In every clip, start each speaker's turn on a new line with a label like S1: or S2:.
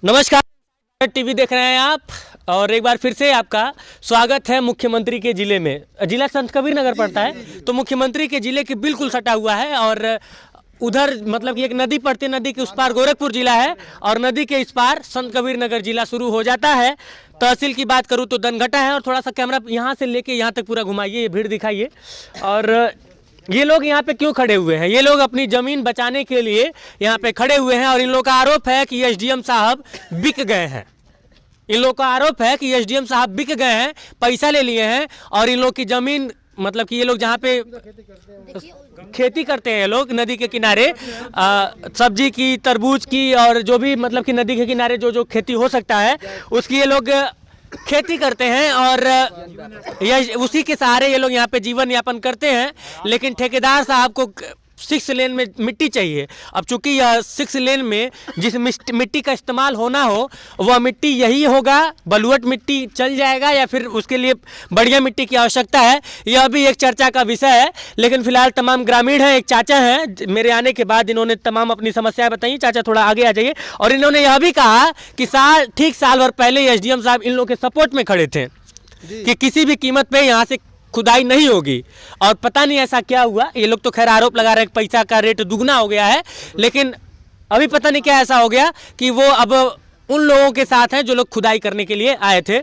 S1: नमस्कार, टीवी देख रहे हैं आप और एक बार फिर से आपका स्वागत है मुख्यमंत्री के ज़िले में। ज़िला संत कबीर नगर पड़ता है, तो मुख्यमंत्री के ज़िले के बिल्कुल सटा हुआ है और उधर मतलब कि एक नदी पड़ती है, नदी के उस पार गोरखपुर जिला है और नदी के इस पार संत कबीर नगर जिला शुरू हो जाता है। तहसील की बात करूँ तो दनघटा है और थोड़ा सा कैमरा यहाँ से लेके यहाँ तक पूरा घुमाइए, ये भीड़ दिखाइए। और ये लोग यहाँ पे क्यों खड़े हुए हैं? ये लोग अपनी ज़मीन बचाने के लिए यहाँ पे खड़े हुए हैं और इन लोगों का आरोप है कि एसडीएम साहब बिक गए हैं। इन लोगों का आरोप है कि एसडीएम साहब बिक गए हैं, पैसा ले लिए हैं और इन लोग की ज़मीन मतलब कि ये लोग जहाँ पे खेती करते हैं, लोग नदी के किनारे सब्जी की, तरबूज की और जो भी मतलब कि नदी के किनारे जो जो खेती हो सकता है उसकी ये लोग खेती करते हैं और ये उसी के सहारे ये लोग यहाँ पे जीवन यापन करते हैं। लेकिन ठेकेदार साहब को 6 लेन में मिट्टी चाहिए। अब चूंकि यह 6 लेन में जिस मिट्टी का इस्तेमाल होना हो वह मिट्टी यही होगा, बलुअट मिट्टी चल जाएगा या फिर उसके लिए बढ़िया मिट्टी की आवश्यकता है, यह भी एक चर्चा का विषय है। लेकिन फिलहाल तमाम ग्रामीण हैं, एक चाचा हैं, मेरे आने के बाद इन्होंने तमाम अपनी समस्याएं बताई। चाचा थोड़ा आगे आ जाइए। और इन्होंने यह भी कहा कि साल भर पहले एसडीएम साहब इन लोग के सपोर्ट में खड़े थे कि किसी भी कीमत पे यहाँ से खुदाई नहीं होगी और पता नहीं ऐसा क्या हुआ। ये लोग तो खैर आरोप लगा रहे हैं कि पैसा का रेट दुगना हो गया है, लेकिन अभी पता नहीं क्या ऐसा हो गया कि वो अब उन लोगों के साथ हैं जो लोग खुदाई करने के लिए आए थे।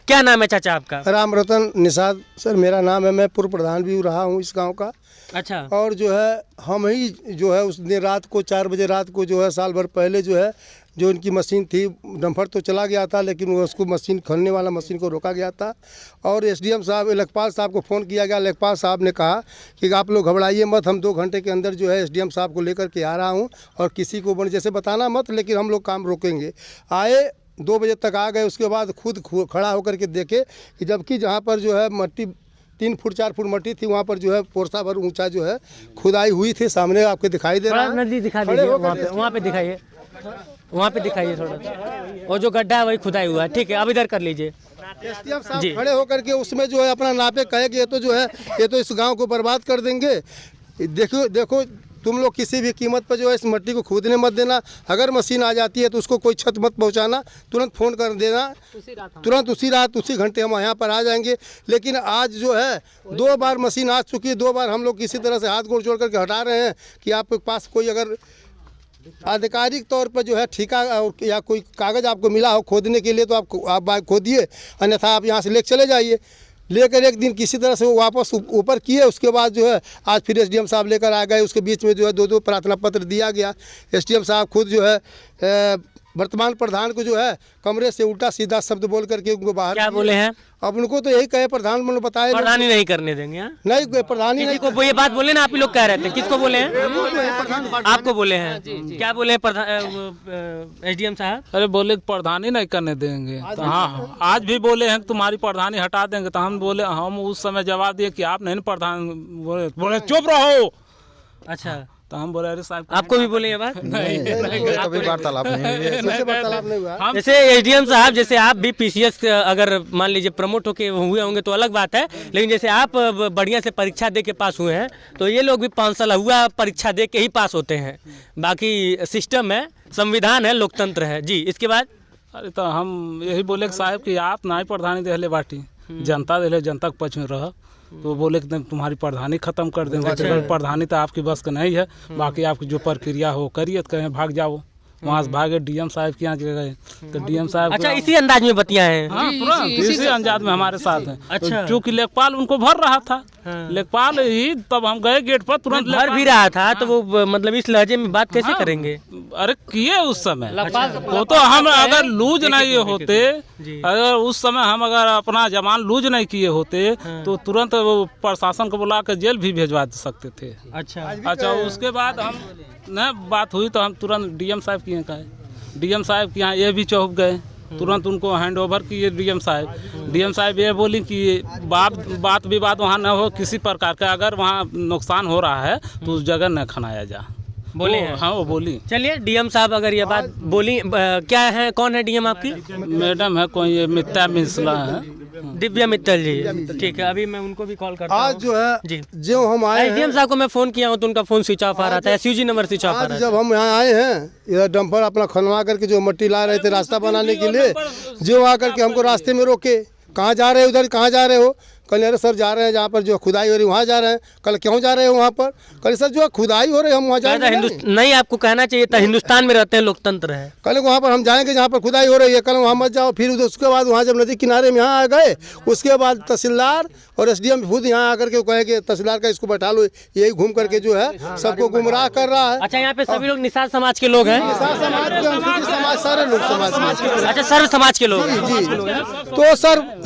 S1: क्या नाम है चाचा आपका?
S2: राम रतन निषाद सर मेरा नाम है। मैं पूर्व प्रधान भी रहा हूँ इस गांव का।
S1: अच्छा।
S2: और जो है हम ही जो है उस दिन रात को 4 बजे रात को जो है साल भर पहले जो है जो इनकी मशीन थी, डंफर तो चला गया था लेकिन वो उसको मशीन खोलने वाला मशीन को रोका गया था और एसडीएम साहब लेखपाल साहब को फ़ोन किया गया। लेखपाल साहब ने कहा कि आप लोग घबराइए मत, हम 2 घंटे के अंदर जो है एसडीएम साहब को लेकर के आ रहा हूँ और किसी को जैसे बताना मत, लेकिन हम लोग काम रोकेंगे। आए 2 बजे तक आ गए। उसके बाद खुद खड़ा होकर के देखे कि जबकि जहाँ पर जो है मट्टी 3 फुट 4 फुट मट्टी थी वहाँ पर जो है पोरसा भर ऊंचा जो है खुदाई हुई थी। सामने आपके दिखाई दे रहा है,
S1: नदी दिखा दीजिए, वहाँ पे दिखाइए, वहाँ पे दिखाइए थोड़ा सा। और जो गड्ढा है वही खुदाई हुआ है। ठीक है, अब इधर कर लीजिए।
S2: एसडीएम साहब खड़े होकर के उसमें जो है अपना नापे कहे कि ये तो जो है ये तो इस गांव को बर्बाद कर देंगे। देखो तुम लोग किसी भी कीमत पर जो है इस मट्टी को खोदने मत देना। अगर मशीन आ जाती है तो उसको कोई क्षत मत पहुंचाना, तुरंत फ़ोन कर देना, तुरंत उसी रात उसी घंटे हम यहाँ पर आ जाएंगे। लेकिन आज जो है 2 बार मशीन आ चुकी है, 2 बार हम लोग किसी तरह से हाथ गोड़ जोड़ करके हटा रहे हैं कि आपके पास कोई अगर आधिकारिक तौर पर जो है ठेका या कोई कागज़ आपको मिला हो खोदने के लिए तो आप खोदिए, अन्यथा आप यहाँ से लेकर चले जाइए। लेकर एक दिन किसी तरह से वो वापस ऊपर किए। उसके बाद जो है आज फिर एसडीएम साहब लेकर आ गए। उसके बीच में जो है 2 प्रार्थना पत्र दिया गया। एसडीएम साहब खुद जो है वर्तमान प्रधान को जो है कमरे से उल्टा सीधा शब्द बोल करके उनको बाहर
S1: क्या बोले हैं?
S2: अब उनको तो यही कहे प्रधान मैंने बताया
S1: प्रधानी नहीं करने देंगे।
S2: नहीं प्रधानी नहीं
S1: को ये बात बोले ना, आप ही लोग कह रहे थे। किसको बोले हैं? आपको बोले हैं? क्या बोले एसडीएम साहब?
S3: अरे बोले प्रधानी नहीं करने देंगे। तो हाँ, आज भी बोले हैं कि तुम्हारी प्रधानी हटा देंगे। तो हम बोले, हम उस समय जवाब दिए कि आप नहीं प्रधान, बोले चुप रहो।
S1: अच्छा,
S3: तो हम बोले अरे साहब
S1: आपको भी बोले ये बात?
S2: कभी वार्तालाप नहीं हुआ।
S1: जैसे एसडीएम साहब, जैसे आप भी पीसीएस अगर मान लीजिए प्रमोट होके हुए होंगे तो अलग बात है, लेकिन जैसे आप बढ़िया से परीक्षा दे के पास हुए हैं तो ये लोग भी 5 साल हुआ परीक्षा दे के ही पास होते हैं। बाकी सिस्टम है, संविधान है, लोकतंत्र है। जी, इसके बाद
S3: अरे तो हम यही बोले कि साहब कि आप ना ही प्रधानी दे बाटी, जनता दे, जनता के पक्ष में रह। तो बोले कि तुम्हारी प्रधानी खत्म कर देंगे। अच्छा। प्रधानी तो आपकी बस का नहीं है, बाकी आपकी जो प्रक्रिया हो करिए, तो कहें भाग जाओ। वहाँ से भागे डीएम साहब के यहाँ गए तो डीएम साहब
S1: अच्छा इसी अंदाज में बतिया है।
S3: हाँ, तुरंत इसी अंदाज में हमारे साथ है।
S1: अच्छा।
S3: तो चूँकि लेखपाल उनको भर रहा था। लेखपाल ही तब हम गए गेट पर, तुरंत
S1: भर भी रहा था। तो वो मतलब इस लहजे में बात कैसे करेंगे?
S3: अरे किए उस समय वो तो हम अगर लूज नहीं होते, अगर उस समय हम अगर अपना जवान लूज नहीं किए होते तो तुरंत वो प्रशासन को बुला कर जेल भी भेजवा सकते थे। अच्छा, उसके बाद हम न बात हुई तो हम तुरंत डीएम साहब के यहाँ गए। डीएम साहब के यहाँ ये भी चौक गए, तुरंत उनको हैंड ओवर किए डीएम साहब। डीएम साहब ये बोली कि बात विवाद वहाँ न हो किसी प्रकार का, अगर वहाँ नुकसान हो रहा है तो उस जगह न खनाया जा।
S1: बोले हैं।
S3: हाँ वो बोली।
S1: चलिए डीएम साहब अगर ये बात बोली, क्या है, कौन है डीएम आपकी?
S3: मैडम है कोई, ये मित्ता मिश्रा है,
S1: दिव्या मित्तल जी। ठीक है, अभी मैं उनको भी कॉल करता हूँ।
S2: आज जो है
S1: जी,
S2: जो हम आए हैं,
S1: डीएम साहब को मैं फोन किया हूँ तो उनका फोन स्विच ऑफ आ रहा था, एसयूजी नंबर स्विच ऑफ आ
S2: आज
S1: रहा
S2: जब हम यहाँ आए हैं, इधर डंपर अपना खनवा करके जो मिट्टी ला रहे थे रास्ता बनाने के लिए, जो आकर के हमको रास्ते में रोके, कहाँ जा रहे हो, उधर कहाँ जा रहे हो? कल अरे सर जा रहे हैं जहाँ पर जो खुदाई हो रही है वहाँ जा रहे हैं। कल क्यों जा रहे हो वहाँ पर? कल सर जो खुदाई हो रही है हम वहाँ जाएंगे नहीं।
S1: नहीं, आपको कहना चाहिए था हिंदुस्तान में रहते हैं, लोकतंत्र है।
S2: कल वहाँ पर हम जाएंगे जहाँ पर खुदाई हो रही है, कल वहाँ मत जाओ। फिर उसके बाद वहाँ जब नदी किनारे में यहाँ आ गए, उसके बाद तहसीलदार और एसडीएम खुद यहाँ आकर के कहे कि तहसीलदार का इसको बैठा लो, यही घूम करके जो है सबको गुमराह कर रहा है।
S1: अच्छा, यहाँ पे सभी लोग निषाद समाज के लोग हैं?
S2: समाज के, अनुसूचित समाज, सारे लोग समाज में।
S1: अच्छा, सर्व समाज के लोग।
S2: जी, तो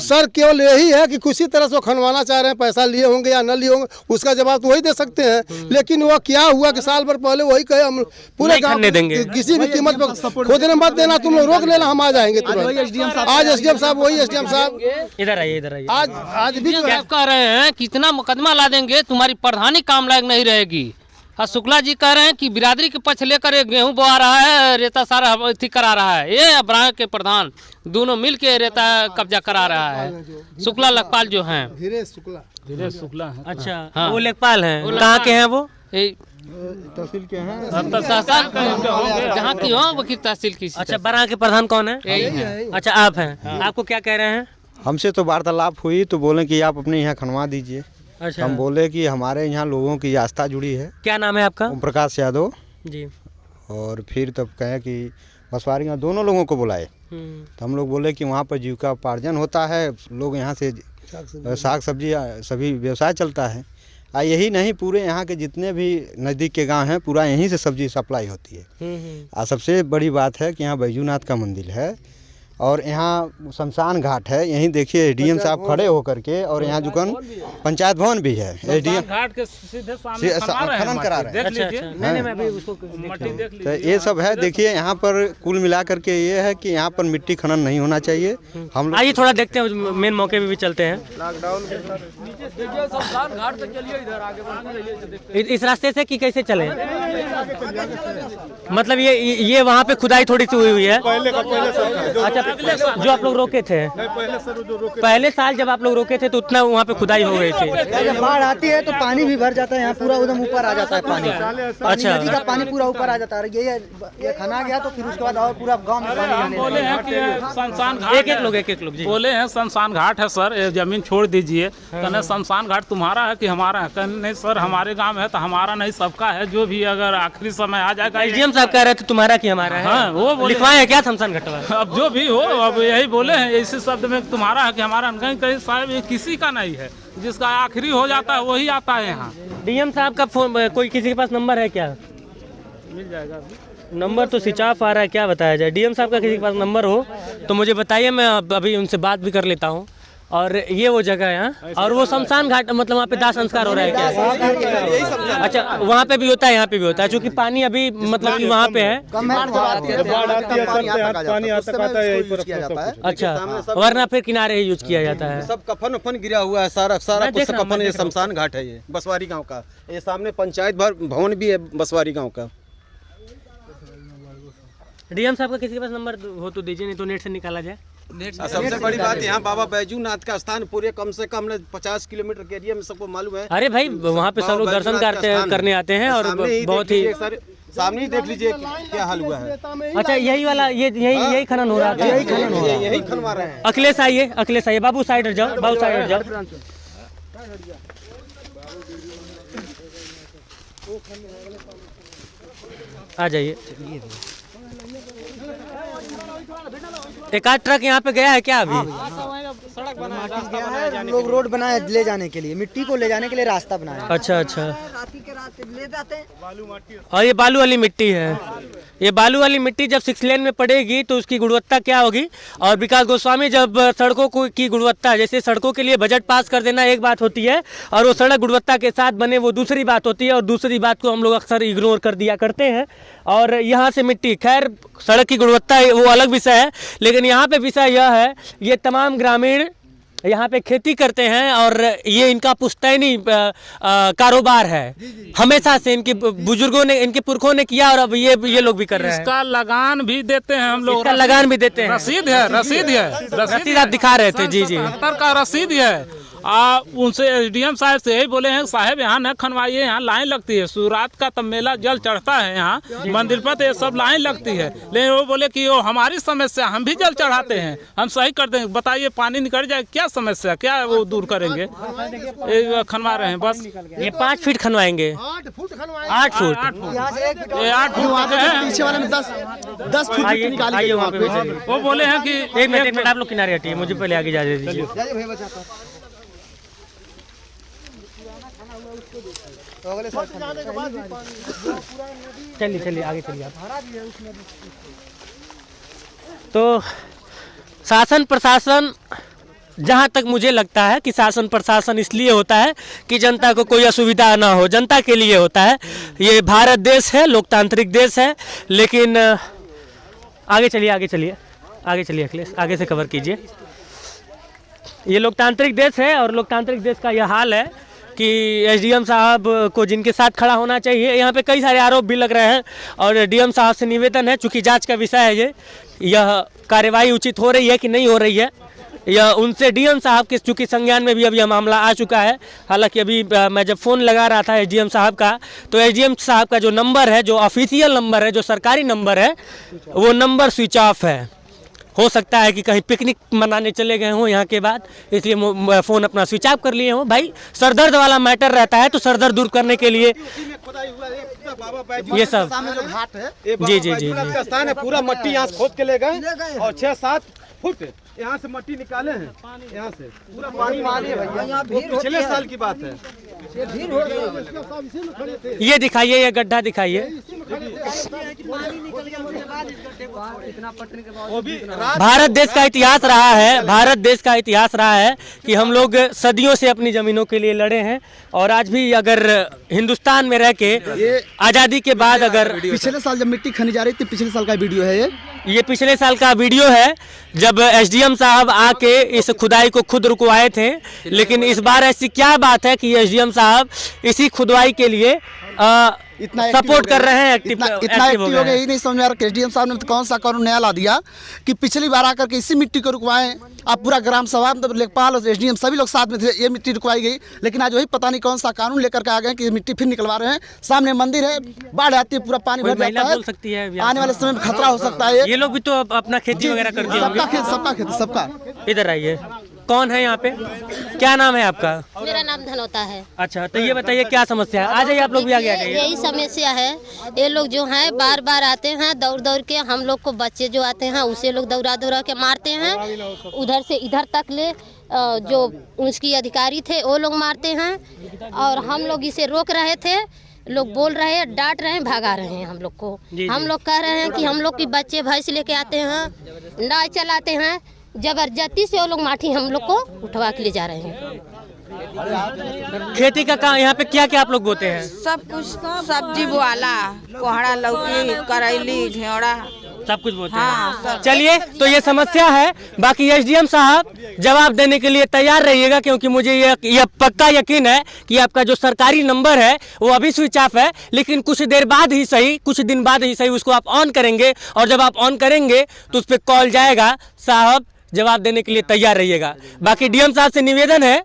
S2: सर केवल यही है कि किसी तरह से खनवाना चाह रहे हैं, पैसा लिए होंगे या न लिए होंगे उसका जवाब तो वही दे सकते हैं। लेकिन वो क्या हुआ कि साल भर पहले वही कहे हम पूरे गाँव
S1: देंगे,
S2: किसी भी कीमत पर खोदने मत देना, तुम लोग रोक लेना, हम आ जाएंगे तुरंत। आज एसडीएम साहब, वही एसडीएम साहब
S1: इधर आइए, इधर आइए।
S2: आज भी
S4: क्या कह रहे हैं कि इतना मुकदमा ला देंगे तुम्हारी प्रधानी काम लायक नहीं रहेगी। और शुक्ला जी कह रहे हैं कि बिरादरी के पक्ष लेकर ये गेहूं बोआ रहा है, रेता सारा अथी करा रहा है। ये अब्राह के प्रधान दोनों मिल के रेता कब्जा करा रहा है। शुक्ला लेखपाल जो हैं,
S2: धीरे शुक्ला
S3: है।
S1: अच्छा,
S4: हाँ।
S1: वो लेखपाल हैं, कहाँ के हैं वो?
S2: तहसील के हैं,
S4: जहाँ की हो वो की तहसील की।
S1: अच्छा, बराह के प्रधान कौन है?
S4: यही है।
S1: अच्छा, आप हैं। आपको क्या कह रहे हैं?
S5: हमसे तो वार्तालाप हुई तो बोले कि आप अपने यहाँ खनवा दीजिए।
S1: अच्छा,
S5: हम बोले कि हमारे यहाँ लोगों की आस्था जुड़ी है।
S1: क्या नाम है आपका?
S5: ओम प्रकाश यादव।
S1: जी।
S5: और फिर तब कहे कि बसवारी में दोनों लोगों को बुलाए, तो हम लोग बोले कि वहाँ पर जीविका उपार्जन होता है, लोग यहाँ से साग सब्जी सभी व्यवसाय चलता है। यही नहीं, पूरे यहाँ के जितने भी नज़दीक के गांव हैं पूरा यहीं से सब्जी सप्लाई होती है। सबसे बड़ी बात है कि यहाँ बैजूनाथ का मंदिर है और यहाँ शमशान घाट है। यहीं देखिए डीएम साहब खड़े होकर के, और यहाँ दुकान पंचायत भवन भी है। एसडीएम
S3: घाट के सीधे सामने
S5: खनन करा रहे हैं।
S3: देख लीजिए,
S1: नहीं, मैं अभी उसको
S3: मट्टी देख लीजिए।
S5: तो ये सब है। देखिए यहाँ पर कुल मिला करके ये है कि यहाँ पर मिट्टी खनन नहीं होना चाहिए। हम लोग
S1: आइए थोड़ा देखते हैं, मेन मौके पे भी चलते हैं। इस रास्ते से कि कैसे चले? मतलब ये वहाँ पे खुदाई थोड़ी सी हुई है। अच्छा, जो आप लोग रोके थे पहले साल, जब आप लोग रोके थे तो उतना वहाँ पे खुदाई हो गई थी।
S6: जब बाढ़ आती है तो पानी भी भर जाता है, यहाँ पूरा एकदम ऊपर आ जाता है पानी।
S1: अच्छा,
S6: नदी का पानी पूरा ऊपर आ जाता है। ये खना गया तो फिर उसके बाद और पूरा गांव में पानी आने
S3: बोले
S6: लगा।
S3: हैं कि शमशान घाट,
S1: एक लोग जी
S3: बोले हैं शमशान घाट है सर, ये जमीन छोड़ दीजिए। कहने शमशान घाट तुम्हारा है कि हमारा है? कहने नहीं सर, हमारे गांव है तो हमारा नहीं, सबका है। जो भी अगर आखिरी समय आ जाएगा।
S1: एसडीएम साहब कह रहे थे तुम्हारा कि हमारा है।
S3: हाँ, वो बोले
S1: लिखवाए क्या शमशान घाटवा?
S3: अब जो भी हो, अब यही बोले हैं इसी शब्द में तुम्हारा है कि हमारा। कहीं कहीं साहब ये किसी का नहीं है, जिसका आखिरी हो जाता है वही आता है यहाँ।
S1: डीएम साहब का फोन, कोई किसी के पास नंबर है क्या?
S3: मिल जाएगा
S1: नंबर तो स्विच ऑफ आ रहा है, क्या बताया जाए? डीएम साहब का किसी के पास नंबर हो तो मुझे बताइए, मैं अभी उनसे बात भी कर लेता हूँ। और ये वो जगह है, और वो शमशान घाट मतलब वहाँ पे दाह संस्कार हो रहा है क्या? अच्छा, वहाँ पे भी होता है, यहाँ पे भी होता है, क्योंकि पानी अभी मतलब कि वहाँ पे है। अच्छा, वरना फिर किनारे ही यूज किया जाता है।
S7: सब कफन उफन गिरा हुआ है, सारा कुछ कफन। ये शमशान घाट है, ये बसवारी गांव का। ये सामने पंचायत भवन भी है बसवारी गांव का।
S1: डीएम साहब का किसी के पास नंबर हो तो दीजिए, नहीं तो नेट से निकाला जाए।
S7: सबसे बड़ी बात यहाँ बाबा बैजूनाथ का स्थान पूरे कम से कम 50 किलोमीटर के एरिया में सबको मालूम है।
S1: अरे भाई, वहाँ पे सब लोग दर्शन करने आते हैं और बहुत ही
S7: सामने ही देख लीजिए क्या हाल हुआ है।
S1: अच्छा, यही वाला यही खनन हो रहा था।
S7: यही खनवा रहे हैं।
S1: अखिलेश आइए, बाबू साइड हट जाओ, बाबू साइड हट जाओ। आ जाइए। एक आध ट्रक यहाँ पे गया है क्या अभी?
S6: सड़क बनाया, लोग रोड बनाए ले जाने के लिए, मिट्टी को ले जाने के लिए रास्ता बनाया।
S1: अच्छा, ले जाते हैं। और ये बालू वाली मिट्टी है। ये बालू वाली मिट्टी जब 6 लेन में पड़ेगी तो उसकी गुणवत्ता क्या होगी? और विकास गोस्वामी जब सड़कों की गुणवत्ता, जैसे सड़कों के लिए बजट पास कर देना एक बात होती है, और वो सड़क गुणवत्ता के साथ बने वो दूसरी बात होती है। और दूसरी बात को हम लोग अक्सर इग्नोर कर दिया करते हैं। और यहाँ से मिट्टी, खैर सड़क की गुणवत्ता वो अलग विषय है, लेकिन यहाँ पे विषय यह है, ये तमाम ग्रामीण यहाँ पे खेती करते हैं और ये इनका पुश्तैनी कारोबार है। हमेशा से इनके बुजुर्गों ने, इनके पुरखों ने किया और अब ये लोग भी कर रहे हैं।
S3: इसका लगान भी देते हैं हम लोग,
S1: इसका लगान भी देते हैं।
S3: रसीद है, रसीद है,
S1: रसीद आप दिखा रहे थे। जी जी,
S3: का रसीद है। उनसे एसडीएम साहब से यही बोले हैं, साहब यहाँ न खनवाइए, यहाँ लाइन लगती है, शिवरात का तब मेला जल चढ़ता है यहाँ मंदिर पर, तो ये सब लाइन लगती है। लेकिन वो बोले कि वो हमारी समस्या, हम भी जल चढ़ाते हैं, हम सही कर देंगे, बताइए पानी निकल जाए, क्या समस्या, क्या वो दूर करेंगे। खनवा रहे हैं बस।
S1: ये 5 फीट खनवाएंगे, 8 फुट, 8 फुट
S6: पीछे वाले में 10 फुट
S1: आइए वहाँ पे।
S3: वो बोले हैं कि
S1: एक मिनट आप लोग किनारे हटिए, मुझे पहले आगे जा दीजिए। चलिए आगे चलिए आप। तो शासन प्रशासन, जहाँ तक मुझे लगता है कि शासन प्रशासन इसलिए होता है कि जनता को कोई असुविधा ना हो, जनता के लिए होता है। ये भारत देश है, लोकतांत्रिक देश है। लेकिन आगे चलिए अखिलेश, आगे से कवर कीजिए। ये लोकतांत्रिक देश है और लोकतांत्रिक देश का यह हाल है कि एसडीएम साहब को जिनके साथ खड़ा होना चाहिए। यहाँ पे कई सारे आरोप भी लग रहे हैं और डीएम साहब से निवेदन है, चूँकि जांच का विषय है यह कार्रवाई उचित हो रही है कि नहीं हो रही है, यह उनसे डीएम साहब के चूँकि संज्ञान में भी अब यह मामला आ चुका है। हालांकि अभी मैं जब फ़ोन लगा रहा था एसडीएम साहब का, तो एसडीएम साहब का जो नंबर है, जो ऑफिशियल नंबर है, जो सरकारी नंबर है, वो नंबर स्विच ऑफ है। हो सकता है कि कहीं पिकनिक मनाने चले गए हों यहाँ के बाद, इसलिए फ़ोन अपना स्विच ऑफ कर लिए हों। भाई सरदर्द वाला मैटर रहता है तो सरदर्द दूर करने के लिए ये सब
S7: घाट है,
S1: जी
S7: स्थान है, पूरा मट्टी यहाँ से खोद के ले गए और 6-7 फुट यहाँ से मट्टी निकाले हैं, यहाँ से पूरा पानी भैया। पिछले साल की बात है।
S1: ये दिखाइए, ये गड्ढा दिखाइए। भारत देश का इतिहास रहा है, भारत देश का इतिहास रहा है कि हम लोग सदियों से अपनी जमीनों के लिए लड़े हैं और आज भी अगर हिंदुस्तान में रह के आज़ादी के बाद अगर
S6: पिछले साल जब मिट्टी खनी जा रही थी, पिछले साल का वीडियो है
S1: ये पिछले साल का वीडियो है जब एसडीएम साहब आके इस खुदाई को खुद रुकवाए थे। लेकिन इस बार ऐसी क्या बात है कि एसडीएम साहब इसी खुदाई के लिए
S6: इतना
S1: सपोर्ट कर रहे हैं,
S6: इतना एक्टिव हो गए। यही नहीं समझ में आ रहा एसडीएम साहब ने तो कौन सा कानून नया ला दिया कि पिछली बार आकर के इसी मिट्टी को रुकवाएं। आप पूरा ग्राम सभा मतलब लेखपाल और एसडीएम सभी लोग साथ में थे, ये मिट्टी रुकवाई गई। लेकिन आज वही पता नहीं कौन सा कानून लेकर के आ गए कि मिट्टी फिर निकलवा रहे हैं। सामने मंदिर है, बाढ़ आती है, पूरा पानी भर जाता है,
S1: बोल सकती है
S6: आने वाले समय में खतरा हो सकता है।
S1: ये लोग भी तो अपना खेती वगैरह करते होंगे।
S6: सबका खेत, सबका।
S1: इधर आइए, कौन है यहाँ पे, क्या नाम है आपका?
S8: मेरा नाम धनौता है।
S1: अच्छा, तो ये बताइए क्या समस्या है? आ जाइए आप लोग भी आगे आ जाइए।
S8: यही समस्या है, ये लोग जो हैं बार बार आते हैं दौड़ दौड़ के, हम लोग को बच्चे जो आते हैं उसे लोग दौड़ा दौड़ा के मारते हैं, उधर से इधर तक ले जो उसकी अधिकारी थे वो लोग मारते हैं। और हम लोग इसे रोक रहे थे, लोग बोल रहे हैं, डांट रहे हैं, भगा रहे हैं हम लोग को। हम लोग कह रहे हैं कि हम लोग की बच्चे भैंस लेके आते हैं, नाव चलाते हैं, जबरदस्ती से वो लोग माटी हम लोग को उठवा के ले जा रहे हैं।
S1: खेती का काम यहाँ पे क्या क्या आप लोग बोते हैं?
S9: सब कुछ, सब्जी बोआला, कोहड़ा, लौकी, करैली, घेवड़ा,
S1: सब कुछ बोते हैं। चलिए, तो ये समस्या है। बाकी एसडीएम साहब जवाब देने के लिए तैयार रहिएगा, क्योंकि मुझे यह पक्का यकीन है कि आपका जो सरकारी नंबर है वो अभी स्विच ऑफ है। लेकिन कुछ देर बाद ही सही, कुछ दिन बाद ही सही उसको आप ऑन करेंगे, और जब आप ऑन करेंगे तो उस पर कॉल जाएगा। साहब जवाब देने के लिए तैयार रहिएगा। बाकी डीएम साहब से निवेदन है,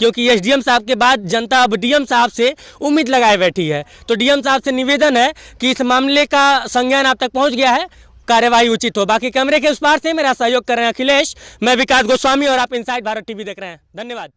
S1: क्योंकि एसडीएम साहब के बाद जनता अब डीएम साहब से उम्मीद लगाए बैठी है, तो डीएम साहब से निवेदन है कि इस मामले का संज्ञान आप तक पहुंच गया है, कार्यवाही उचित हो। बाकी कैमरे के उस पार से मेरा सहयोग कर रहे हैं अखिलेश, मैं विकास गोस्वामी और आप इनसाइड भारत टीवी देख रहे हैं। धन्यवाद।